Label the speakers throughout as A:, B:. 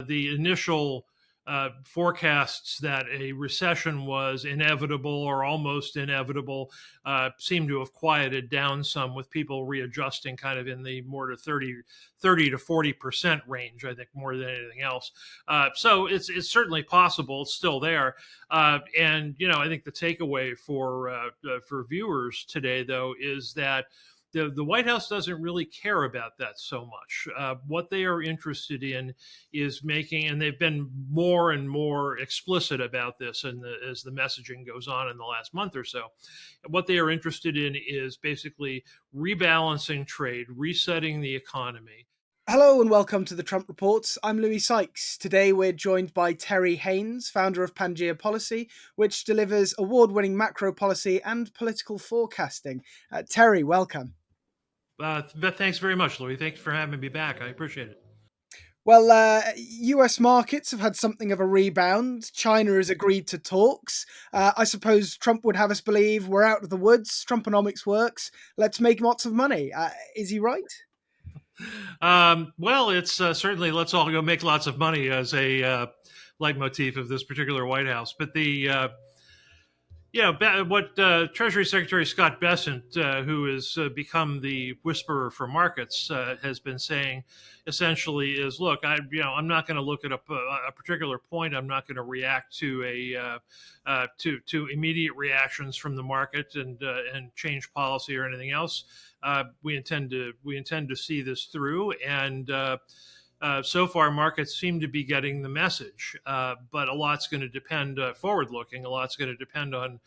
A: the initial forecasts that a recession was inevitable or almost inevitable seem to have quieted down some, with people readjusting kind of in the more to 30 to 40% range, I think, more than anything else. So it's certainly possible. It's still there. And, I think the takeaway for viewers today, though, is that the White House doesn't really care about that so much. What they are interested in is making, and they've been more and more explicit about this, and as the messaging goes on in the last month or so, what they are interested in is basically rebalancing trade, resetting the economy.
B: Hello and welcome to the Trump Reports. I'm Louis Sykes. Today we're joined by Terry Haines, founder of Pangea Policy, which delivers award-winning macro policy and political forecasting. Terry, welcome.
A: Thanks very much, Louis. Thanks for having me back. I appreciate it.
B: Well, US markets have had something of a rebound. China has agreed to talks. I suppose Trump would have us believe we're out of the woods. Trumponomics works. Let's make lots of money. Is he right?
A: Well, it's certainly let's all go make lots of money as a leitmotif of this particular White House. But what Treasury Secretary Scott Bessant, who has become the whisperer for markets, has been saying essentially is, look, I'm not going to look at a particular point. I'm not going to react to to immediate reactions from the market and change policy or anything else. We intend to see this through, and so far markets seem to be getting the message. But a lot's going to depend, forward-looking. A lot's going to depend on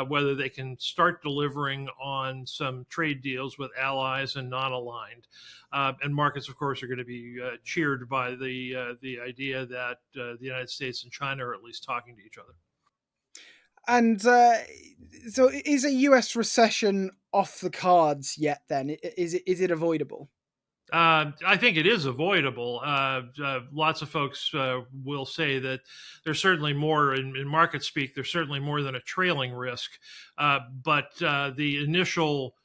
A: whether they can start delivering on some trade deals with allies and non-aligned. And markets, of course, are going to be cheered by the idea that the United States and China are at least talking to each other.
B: And so is a US recession off the cards yet then? Is it avoidable?
A: I think it is avoidable. Lots of folks will say that there's certainly more in market speak. There's certainly more than a trailing risk, but the initial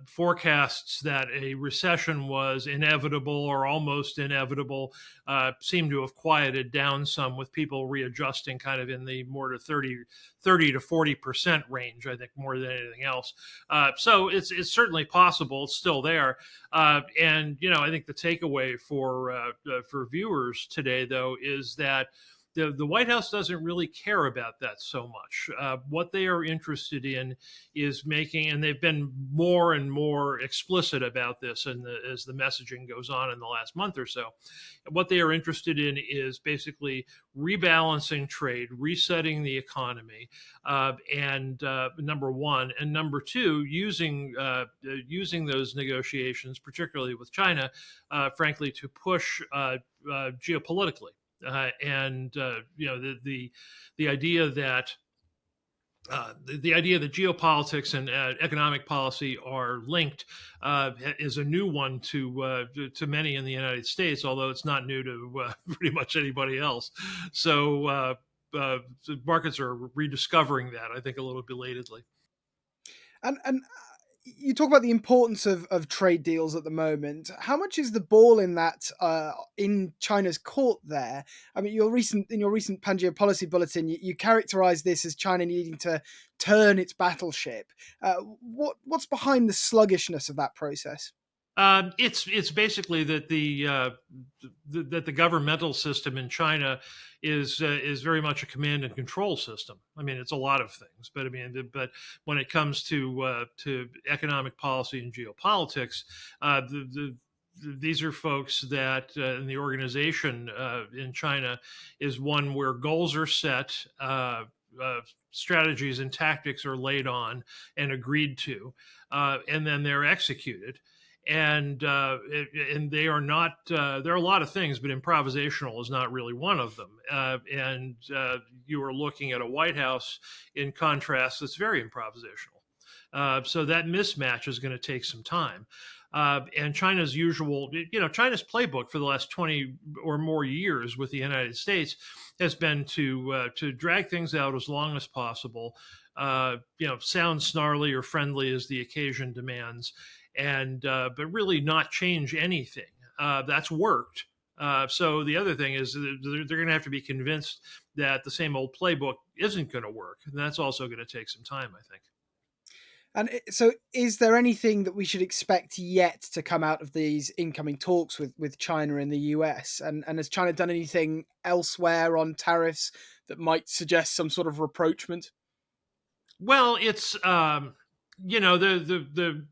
A: forecasts that a recession was inevitable or almost inevitable seem to have quieted down some, with people readjusting kind of in the more to 30 to 40% range, I think, more than anything else. So it's certainly possible. It's still there. And, I think the takeaway for viewers today, though, is that the White House doesn't really care about that so much. What they are interested in is making, and they've been more and more explicit about this, and as the messaging goes on in the last month or so, what they are interested in is basically rebalancing trade, resetting the economy, and number one, and number two, using those negotiations, particularly with China, frankly, to push geopolitically. The idea that geopolitics and economic policy are linked is a new one to many in the United States, although it's not new to pretty much anybody else. So markets are rediscovering that, I think, a little belatedly.
B: And you talk about the importance of trade deals at the moment. How much is the ball in that in China's court there? I mean, in your recent Pangea Policy bulletin, you characterize this as China needing to turn its battleship. What's behind the sluggishness of that process?
A: It's basically that the governmental system in China is very much a command and control system. I mean, it's a lot of things, but when it comes to economic policy and geopolitics, these are folks that in the organization in China is one where goals are set, strategies and tactics are laid on and agreed to, and then they're executed. And they are not. There are a lot of things, but improvisational is not really one of them. And you are looking at a White House, in contrast, that's very improvisational. So that mismatch is going to take some time. And China's China's playbook for the last 20 or more years with the United States has been to drag things out as long as possible. Sound snarly or friendly as the occasion demands. And but really not change anything. That's worked. So the other thing is they're going to have to be convinced that the same old playbook isn't going to work, and that's also going to take some time, I think.
B: And so, is there anything that we should expect yet to come out of these incoming talks with China and the US? And has China done anything elsewhere on tariffs that might suggest some sort of rapprochement?
A: Well, it's the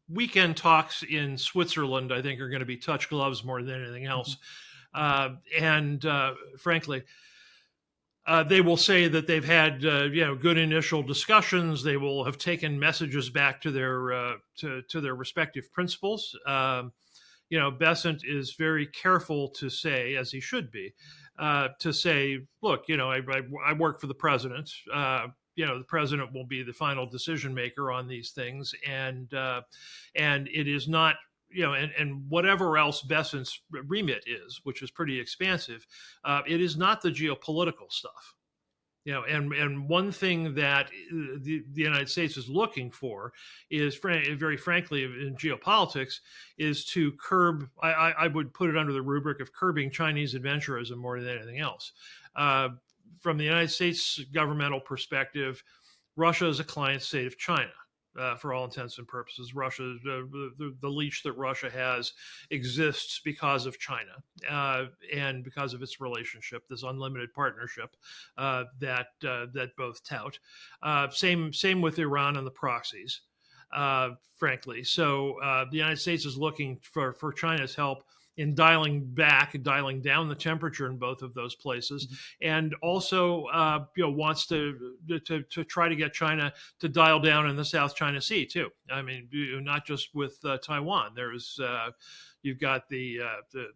A: weekend talks in Switzerland, I think, are going to be touch gloves more than anything else. And frankly, they will say that they've had good initial discussions. They will have taken messages back to their to their respective principals. Bessant is very careful to say, as he should be, to say, look, I work for the president. The president will be the final decision maker on these things, and it is not. And whatever else Bessant's remit is, which is pretty expansive, it is not the geopolitical stuff. And one thing that the United States is looking for is, very frankly, in geopolitics, is to curb. I would put it under the rubric of curbing Chinese adventurism more than anything else. From the United States governmental perspective, Russia is a client state of China. For all intents and purposes, Russia, the leash that Russia has exists because of China and because of its relationship, this unlimited partnership that both tout. Same with Iran and the proxies, frankly. So the United States is looking for China's help in dialing down the temperature in both of those places, and also wants to try to get China to dial down in the South China Sea too. I mean, not just with Taiwan. There's you've got the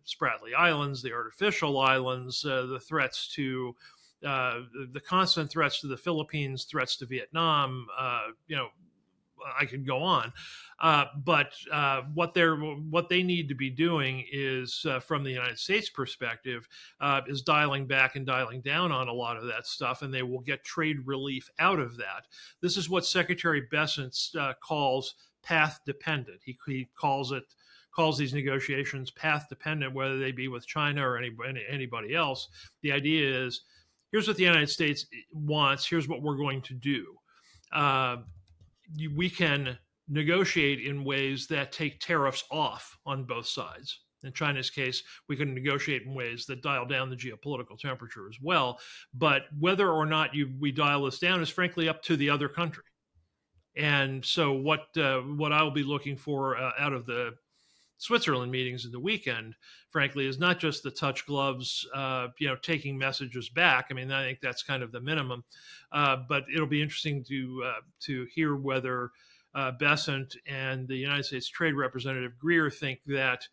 A: Spratly Islands, the artificial islands, the threats to the constant threats to the Philippines, threats to Vietnam. I could go on, but what they need to be doing is, from the United States perspective, is dialing back and dialing down on a lot of that stuff, and they will get trade relief out of that. This is what Secretary Bessant calls path dependent. He calls these negotiations path dependent, whether they be with China or anybody else. The idea is, here's what the United States wants. Here's what we're going to do. We can negotiate in ways that take tariffs off on both sides. In China's case, we can negotiate in ways that dial down the geopolitical temperature as well. But whether or not we dial this down is frankly up to the other country. And so what I'll be looking for out of the Switzerland meetings in the weekend, frankly, is not just the touch gloves, taking messages back. I mean, I think that's kind of the minimum, but it'll be interesting to hear whether Bessant and the United States Trade Representative Greer think that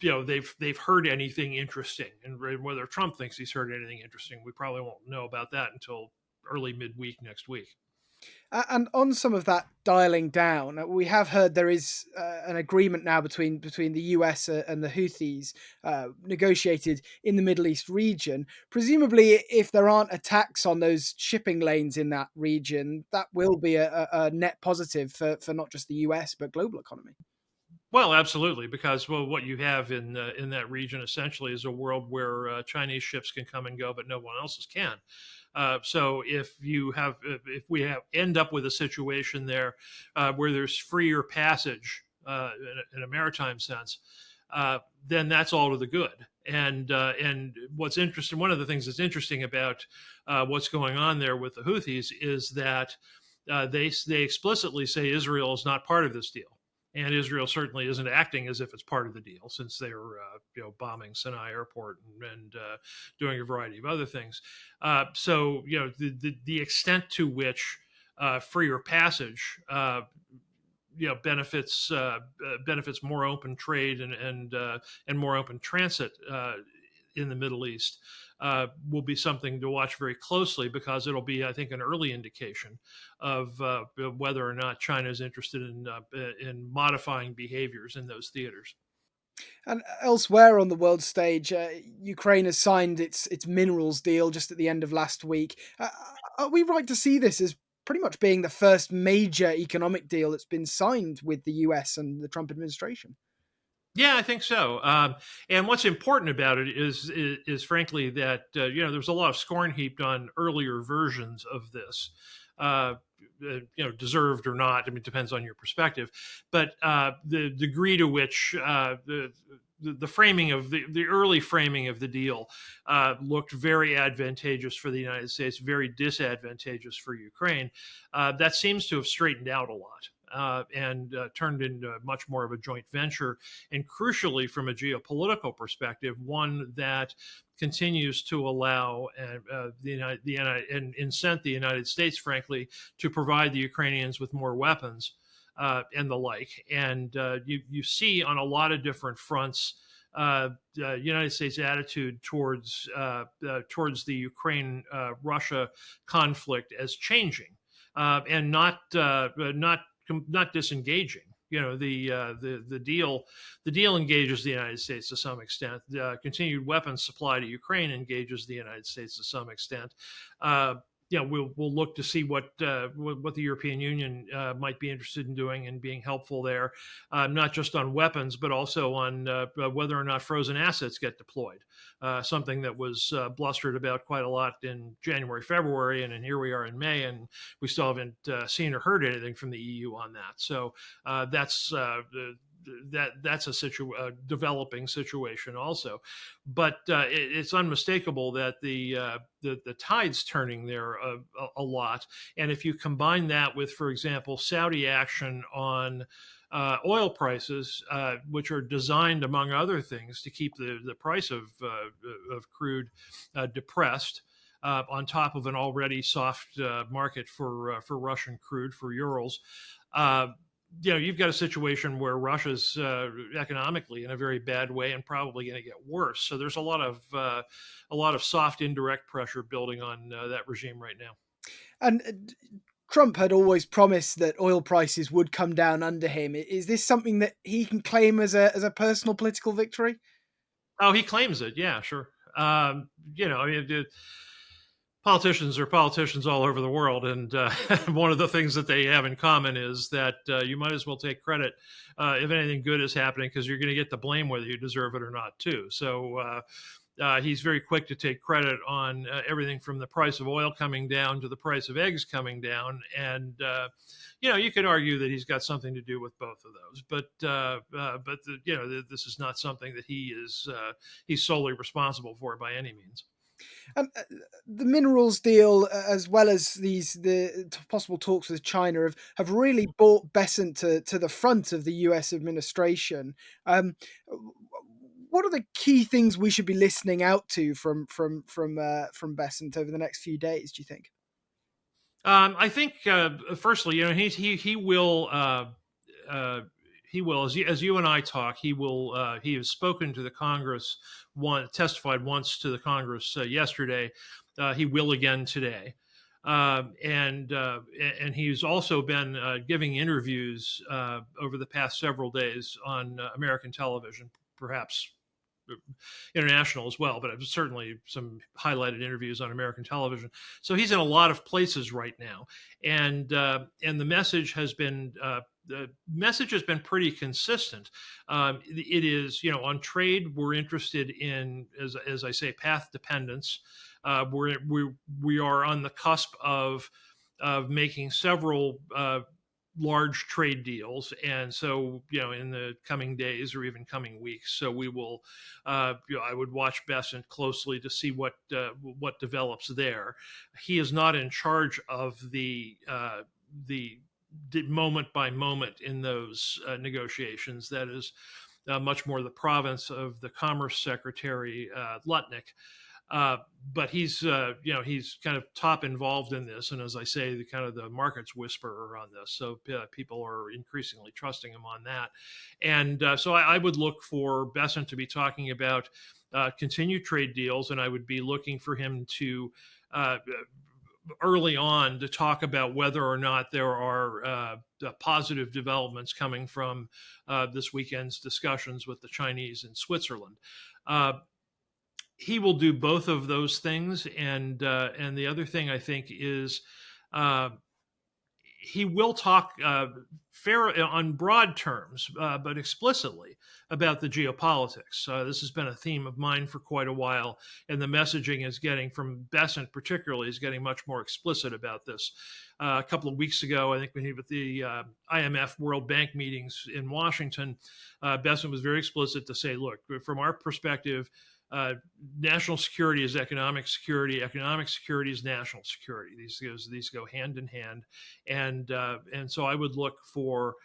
A: they've heard anything interesting, and whether Trump thinks he's heard anything interesting. We probably won't know about that until early midweek next week.
B: And on some of that dialing down, we have heard there is an agreement now between the US and the Houthis, negotiated in the Middle East region. Presumably, if there aren't attacks on those shipping lanes in that region, that will be a net positive for not just the US but global economy.
A: Well, absolutely, because what you have in that region essentially is a world where Chinese ships can come and go, but no one else's can. So if we end up with a situation there where there's freer passage in a maritime sense, then that's all to the good. And what's interesting, one of the things that's interesting about what's going on there with the Houthis is that they explicitly say Israel is not part of this deal. And Israel certainly isn't acting as if it's part of the deal, since they're bombing Sinai Airport and doing a variety of other things. So the extent to which freer passage benefits more open trade and more open transit in the Middle East will be something to watch very closely, because it'll be, I think, an early indication of whether or not China is interested in modifying behaviors in those theaters.
B: And elsewhere on the world stage, Ukraine has signed its minerals deal just at the end of last week. Are we right to see this as pretty much being the first major economic deal that's been signed with the US and the Trump administration?
A: Yeah, I think so. And what's important about it is frankly that there's a lot of scorn heaped on earlier versions of this. Uh, Deserved or not. I mean, it depends on your perspective. But the degree to which the framing of the early framing of the deal looked very advantageous for the United States, very disadvantageous for Ukraine. That seems to have straightened out a lot. And turned into much more of a joint venture, and crucially, from a geopolitical perspective, one that continues to allow and incent the United States, frankly, to provide the Ukrainians with more weapons and the like. And you see on a lot of different fronts the United States attitude towards the Ukraine Russia conflict as changing and not disengaging. The deal engages the United States to some extent. Continued weapons supply to Ukraine engages the United States to some extent. Uh, we'll look to see what the European Union might be interested in doing and being helpful there, not just on weapons but also on whether or not frozen assets get deployed. Something that was blustered about quite a lot in January, February, and then here we are in May, and we still haven't seen or heard anything from the EU on that. So that's a developing situation also. But it's unmistakable that the tide's turning there a lot. And if you combine that with, for example, Saudi action on oil prices, which are designed, among other things, to keep the price of crude depressed. On top of an already soft market for Russian crude, for Urals, you've got a situation where Russia's economically in a very bad way and probably going to get worse. So there's a lot of soft indirect pressure building on that regime right now.
B: And Trump had always promised that oil prices would come down under him. Is this something that he can claim as a personal political victory?
A: Oh, he claims it. Yeah, sure. I mean, politicians are politicians all over the world, and one of the things that they have in common is that you might as well take credit if anything good is happening, because you're going to get the blame whether you deserve it or not, too. So he's very quick to take credit on everything from the price of oil coming down to the price of eggs coming down, and you could argue that he's got something to do with both of those, but this is not something that he's solely responsible for by any means.
B: And the minerals deal, as well as the possible talks with China, have really brought Bessant to the front of the U.S. administration. What are the key things we should be listening out to from Bessant over the next few days? Do you think?
A: I think, firstly, he will. He will, as you and I talk, he will. He has spoken to the Congress, testified once to the Congress yesterday. He will again today, and he's also been giving interviews over the past several days on American television, perhaps international as well, but certainly some highlighted interviews on American television. So he's in a lot of places right now, and the message has been pretty consistent. It is, on trade, we're interested in, as I say, path dependence. We are on the cusp of making several large trade deals, and so in the coming days or even coming weeks, so we will I would watch Bessant closely to see what develops there. He is not in charge of the moment by moment in those negotiations. That is much more the province of the Commerce Secretary, Lutnick. But he's kind of top involved in this, and as I say, the kind of the market's whisperer on this. So people are increasingly trusting him on that, and so I would look for Bessant to be talking about continued trade deals, and I would be looking for him to early on to talk about whether or not there are positive developments coming from this weekend's discussions with the Chinese in Switzerland. He will do both of those things, and the other thing I think is he will talk fair on broad terms, but explicitly about the geopolitics. This has been a theme of mine for quite a while, and the messaging is getting from Bessant, particularly, is getting much more explicit about this. A couple of weeks ago, I think when he was at the IMF World Bank meetings in Washington, Bessant was very explicit to say, look, from our perspective, national security is economic security. Economic security is national security. These go hand in hand, and so I would look for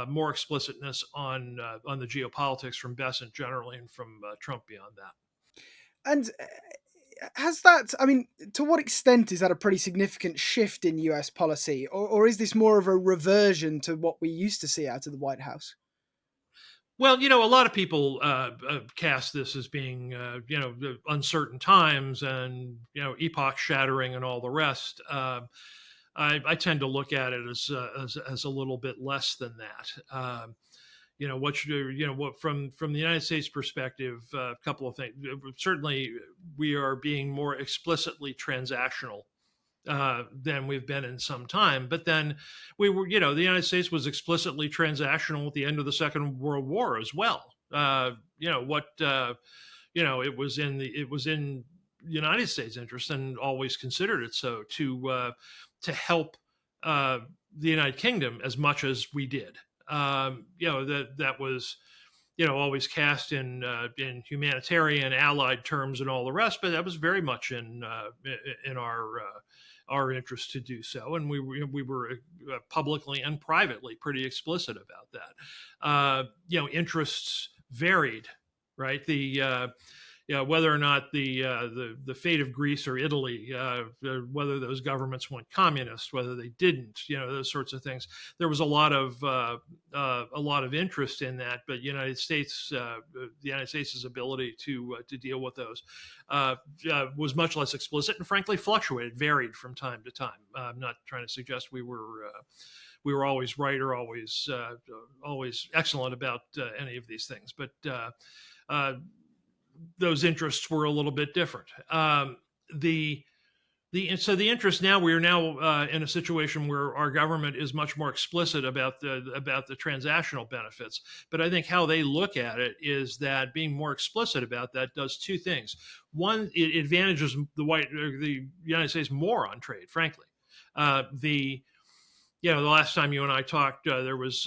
A: more explicitness on the geopolitics from Bessant generally, and from Trump beyond that.
B: And has that, I mean, to what extent is that a pretty significant shift in US policy? Or is this more of a reversion to what we used to see out of the White House?
A: Well, a lot of people cast this as being, uncertain times and, epoch shattering and all the rest. I tend to look at it as a little bit less than that. What from the United States perspective, a couple of things. Certainly, we are being more explicitly transactional than we've been in some time. But then the United States was explicitly transactional at the end of the Second World War as well. It was in the United States' interest, and always considered it so, to help the United Kingdom as much as we did. That was always cast in humanitarian allied terms and all the rest, but that was very much in our interest to do so, and we were publicly and privately pretty explicit about that. Interests varied, right? Whether or not the fate of Greece or Italy, whether those governments went communist, whether they didn't, those sorts of things. There was a lot of interest in that, but the United States' ability to deal with those was much less explicit, and frankly fluctuated, varied from time to time. I'm not trying to suggest we were always right or always excellent about any of these things, but those interests were a little bit different. So the interest now, we are now in a situation where our government is much more explicit about the transactional benefits. But I think how they look at it is that being more explicit about that does two things. One, it advantages the United States more on trade, frankly. The last time you and I talked, there was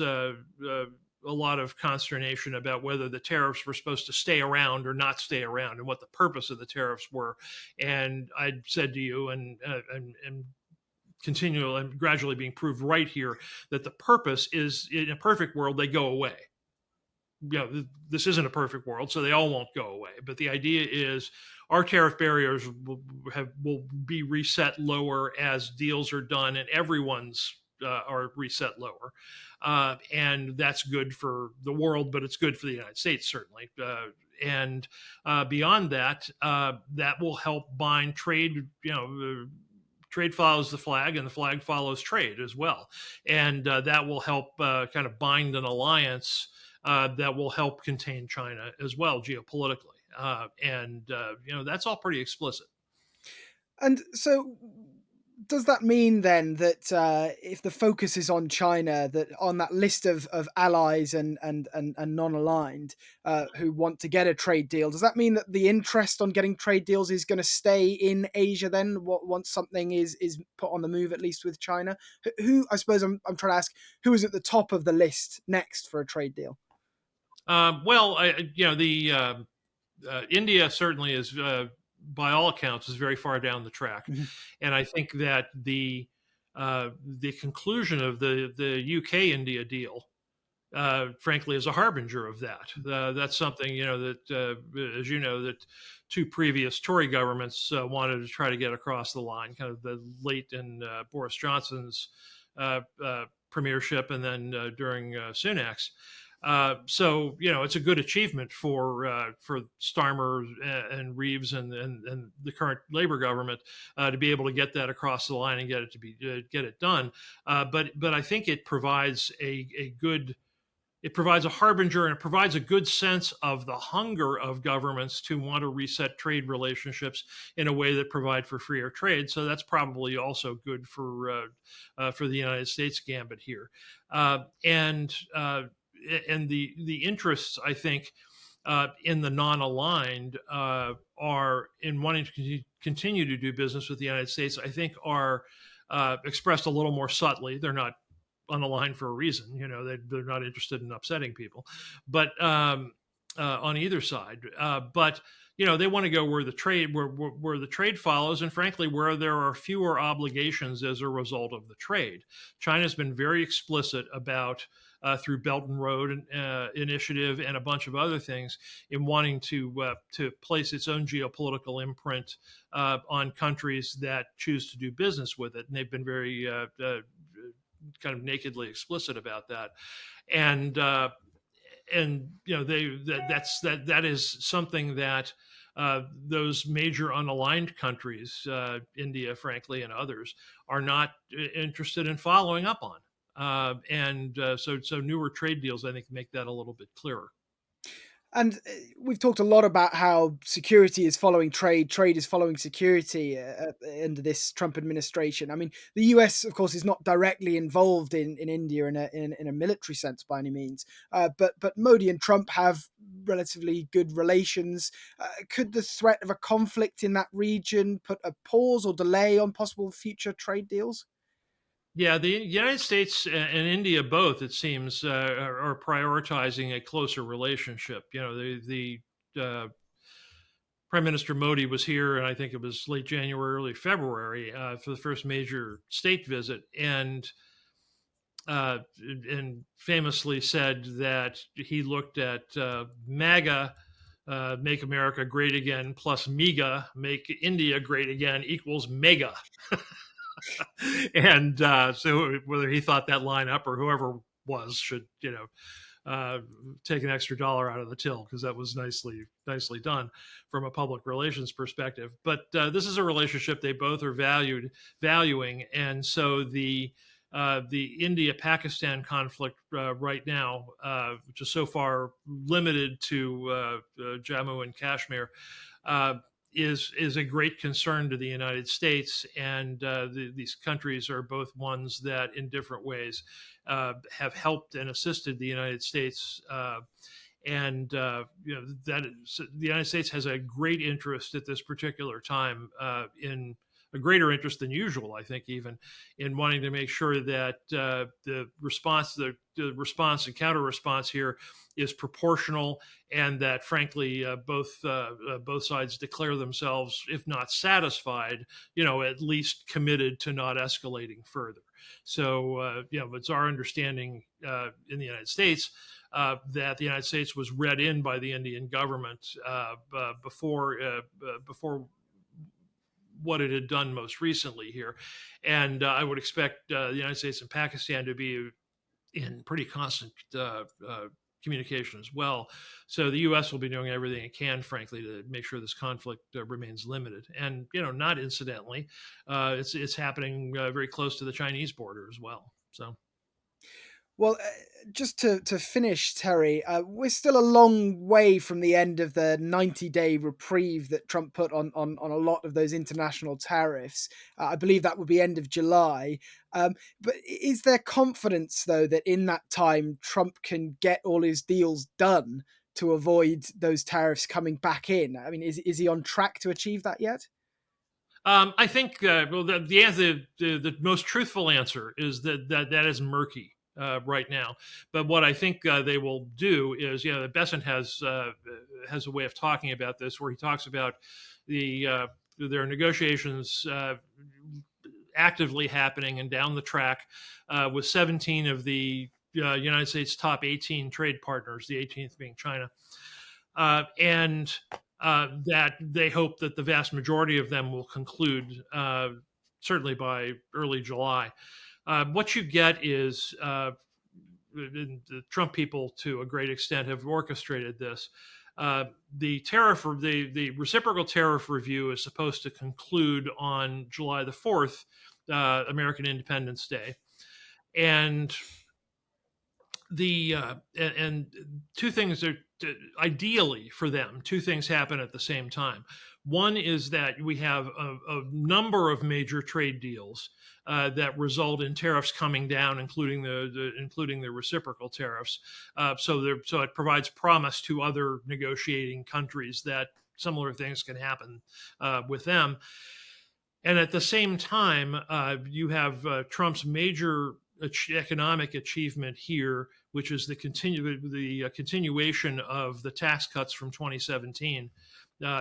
A: a lot of consternation about whether the tariffs were supposed to stay around or not stay around, and what the purpose of the tariffs were. And I said to you, and continually and gradually being proved right here, that the purpose is, in a perfect world, they go away. This isn't a perfect world, so they all won't go away. But the idea is our tariff barriers will be reset lower as deals are done, and everyone's are reset lower. And that's good for the world, but it's good for the United States, certainly. And beyond that, that will help bind trade. Trade follows the flag, and the flag follows trade as well. And that will help kind of bind an alliance that will help contain China as well, geopolitically. That's all pretty explicit.
B: And so, does that mean then that if the focus is on China, that on that list of allies and non-aligned who want to get a trade deal, does that mean that the interest on getting trade deals is going to stay in Asia then, once something is put on the move, at least with China? Who, I suppose I'm trying to ask, who is at the top of the list next for a trade deal?
A: India certainly is, by all accounts, is very far down the track.
B: Mm-hmm.
A: And I think that the conclusion of the UK-India deal, frankly, is a harbinger of that. That's something, that, as you know, that two previous Tory governments wanted to try to get across the line, kind of the late in Boris Johnson's premiership, and then during Sunak's. So it's a good achievement for Starmer and Reeves and the current Labour government to be able to get that across the line and get it done. But I think it provides a good it provides a harbinger, and it provides a good sense of the hunger of governments to want to reset trade relationships in a way that provide for freer trade. So that's probably also good for the United States gambit here, and the interests, I think, in the non-aligned are in wanting to continue to do business with the United States. I think are expressed a little more subtly. They're not unaligned for a reason. They're not interested in upsetting people, but on either side. But they want to go where the trade follows, and frankly, where there are fewer obligations as a result of the trade. China's been very explicit about. Through Belt and Road Initiative and a bunch of other things, in wanting to place its own geopolitical imprint on countries that choose to do business with it, and they've been very kind of nakedly explicit about that, and that is something that those major unaligned countries, India, frankly, and others, are not interested in following up on. So newer trade deals, I think, make that a little bit clearer.
B: And we've talked a lot about how security is following trade, trade is following security under this Trump administration. I mean, the US, of course, is not directly involved in India in a military sense by any means, but Modi and Trump have relatively good relations. Could the threat of a conflict in that region put a pause or delay on possible future trade deals?
A: Yeah, the United States and India both, it seems, are prioritizing a closer relationship. The Prime Minister Modi was here, and I think it was late January, early February, for the first major state visit, and famously said that he looked at MAGA, Make America Great Again, plus MEGA, Make India Great Again, equals mega. And so whether he thought that line up or whoever was should take an extra dollar out of the till, because that was nicely done from a public relations perspective. But this is a relationship they both are valuing, and so the India-Pakistan conflict right now, which is so far limited to Jammu and Kashmir, is a great concern to the United States, and these countries are both ones that, in different ways, have helped and assisted the United States. And that the United States has a great interest at this particular time, in a greater interest than usual, I think, even in wanting to make sure that the response and counter response here is proportional, and that, frankly, both sides declare themselves, if not satisfied, at least committed to not escalating further. So, it's our understanding in the United States that the United States was read in by the Indian government before what it had done most recently here. And I would expect the United States and Pakistan to be in pretty constant communication as well. So the U.S. will be doing everything it can, frankly, to make sure this conflict remains limited. And, not incidentally, it's happening very close to the Chinese border as well. So.
B: Well, just to finish, Terry, we're still a long way from the end of the 90-day reprieve that Trump put on a lot of those international tariffs. I believe that would be end of July. But is there confidence, though, that in that time Trump can get all his deals done to avoid those tariffs coming back in? I mean, is he on track to achieve that yet?
A: I think the most truthful answer is that is murky right now. But what I think they will do is, Bessant has a way of talking about this, where he talks about their negotiations actively happening and down the track with 17 of the United States' top 18 trade partners, the 18th being China, and that they hope that the vast majority of them will conclude certainly by early July. What you get is the Trump people, to a great extent, have orchestrated this. The reciprocal tariff review is supposed to conclude on July the 4th, American Independence Day, and and two things are ideally for them. Two things happen at the same time. One is that we have a number of major trade deals that result in tariffs coming down, including including the reciprocal tariffs. So it provides promise to other negotiating countries that similar things can happen with them. And at the same time, you have Trump's major economic achievement here, which is the continuation of the tax cuts from 2017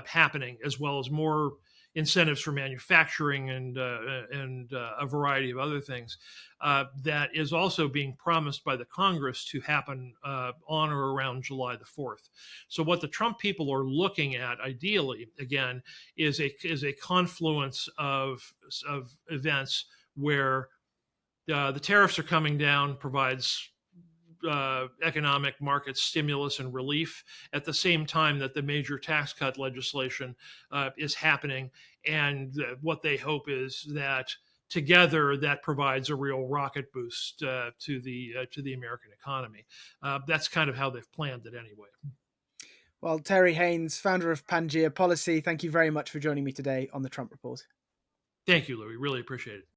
A: happening, as well as more incentives for manufacturing and a variety of other things. That is also being promised by the Congress to happen on or around July the 4th. So what the Trump people are looking at, ideally, again, is a confluence of events where the tariffs are coming down, provides economic market stimulus and relief at the same time that the major tax cut legislation is happening. And what they hope is that together that provides a real rocket boost to the American economy. That's kind of how they've planned it anyway.
B: Well, Terry Haines, founder of Pangea Policy, thank you very much for joining me today on the Trump Report.
A: Thank you, Louis. Really appreciate it.